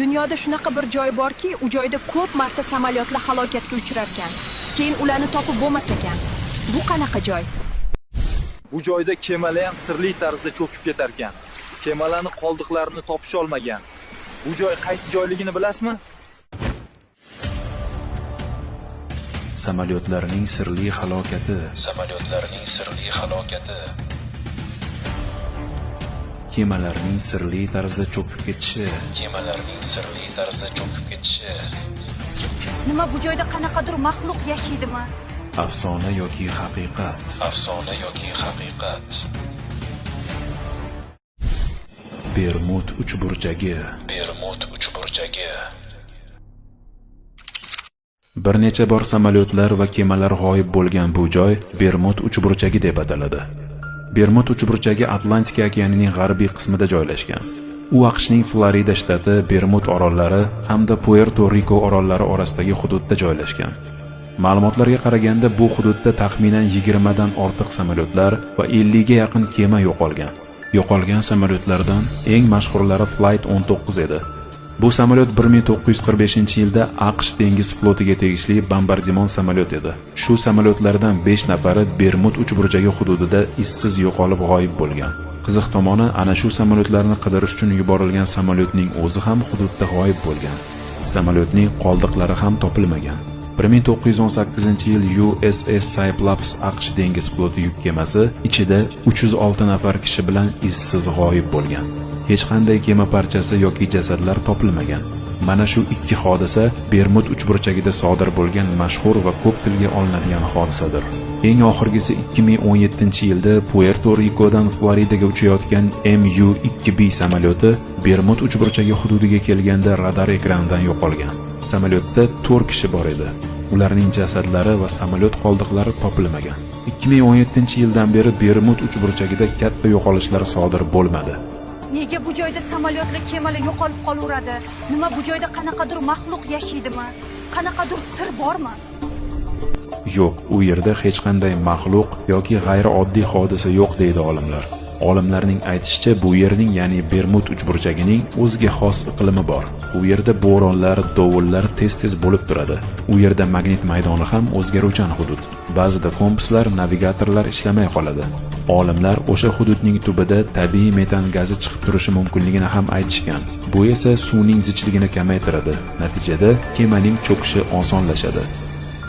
Dunyoda shunaqa bir joy borki, u joyda ko'p marta samolyotlar halokatga uchrar ekan. Keyin ularni topib bo'lmas ekan. Bu qanaqa joy? Bu joyda kemalar ham sirli tarzda cho'kib ketar ekan. Kemalarning qoldiqlarini topish olmagan. Bu joy qaysi joyligini bilasizmi? Samolyotlarning sirli halokati. Kemalarning sirli tarzda cho'kib ketishi. Nima bu joyda qanaqadir maxluq yashaydimi? Afsona yoki haqiqat. Bermud uchburchagi. Bir necha bor samolyotlar va kemalar g'oyib bo'lgan bu joy Bermud uchburchagi deb ataladi. Bermud uchburchagi Atlantika okeanining g'arbiy qismida joylashgan. U AQShning Florida shtati, Bermud orollari hamda Puerto Riko orollari orasidagi hududda joylashgan. Ma'lumotlarga qaraganda bu hududda taxminan 20 dan ortiq samolyotlar va 50 ga yaqin kema yo'qolgan. Yo'qolgan samolyotlardan eng mashhurlari Flight 19 edi. Bu samolyot 1945-yilda AQSh dengiz flotiga tegishli bombardimon samolyot edi. Shu samolyotlardan 5 nafari Bermud uchburchagi hududida izsiz yo'qolib g'oyib bo'lgan. Qiziq tomoni, ana shu samolyotlarni qidirish uchun yuborilgan samolyotning o'zi ham hududda g'oyib bo'lgan. Samolyotning qoldiqlari ham topilmagan. 1918-yil USS Cyclops AQSh dengiz floti yuk kemasi ichida 306 nafar kishi bilan izsiz g'oyib bo'lgan. Hech qanday kema parchasi yoki jasadlar topilmagan. Mana shu ikki hodisa Bermud uchburchagida sodir bo'lgan mashhur va ko'p tilga olinadigan hodisadir. Eng oxirgisi 2017-yilda Puerto Rikodan Floridaga uchayotgan MU-2B samolyoti Bermud uchburchagi hududiga kelganda radar ekranidan yo'qolgan. Samolyotda 4 kishi bor edi. Ularning jasadlari va samolyot qoldiqlari topilmagan. 2017-yildan beri Bermud uchburchagida katta yo'qolishlar sodir bo'lmadi. Nega bu joyda samolyotlar, kemalar yo'qolib qolaveradi? Nima bu joyda qanaqadir maxluq yashaydimi? Qanaqadir sir bormi? Yo'q, u yerda hech qanday maxluq yoki g'ayrioddiy hodisa yo'q deydi olimlar. Olimlarning aytishicha, bu yerning, ya'ni Bermud uchburchagining o'ziga xos iqlimi bor. U yerda bo'ronlar, dovullar tez-tez bo'lib turadi. U yerda magnit maydoni ham o'zgaruvchan hudud. Ba'zida kompaslar, navigatorlar ishlamay qoladi. Olimlar o'sha hududning tubida tabiiy metan gazi chiqib turishi mumkinligini ham aytishgan. Bu esa suvning zichligini kamaytiradi. Natijada kemaning cho'kishi osonlashadi.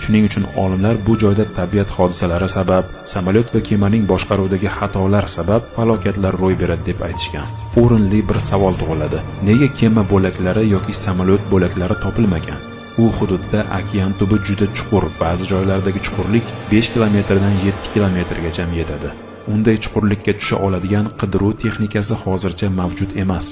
Shuning uchun olimlar bu joyda tabiat hodisalari sabab, samolyot va kemaning boshqaruvidagi xatolar sabab falokatlar ro'y beradi deb aytishgan. O'rinli bir savol tug'iladi. Nega kema bo'laklari yoki samolyot bo'laklari topilmagan? U hududda okean tubi juda chuqur, ba'zi joylardagi chuqurlik 5 kilometrdan 7 kilometrgacha yetadi. Unday chuqurlikka tusha oladigan qidiruv texnikasi hozircha mavjud emas.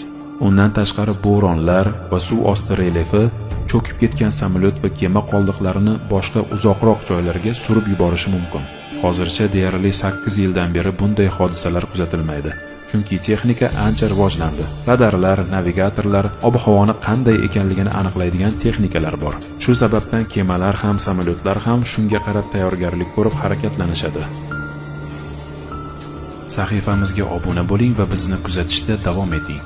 Undan tashqari bo'ronlar va suv osti relyefi cho'kib ketgan samolyot va kema qoldiqlarini boshqa uzoqroq joylarga surib yuborishi mumkin. Hozircha deyarli 8 yildan beri bunday hodisalar kuzatilmaydi. Chunki texnika ancha rivojlandi. Radarlar, navigatorlar, ob-havoni qanday ekanligini aniqlaydigan texnikalar bor. Shu sababdan kemalar ham, samolyotlar ham shunga qarab tayyorgarlik ko'rib harakatlanishadi. Sahifamizga obuna bo'ling va bizni kuzatishda davom eting.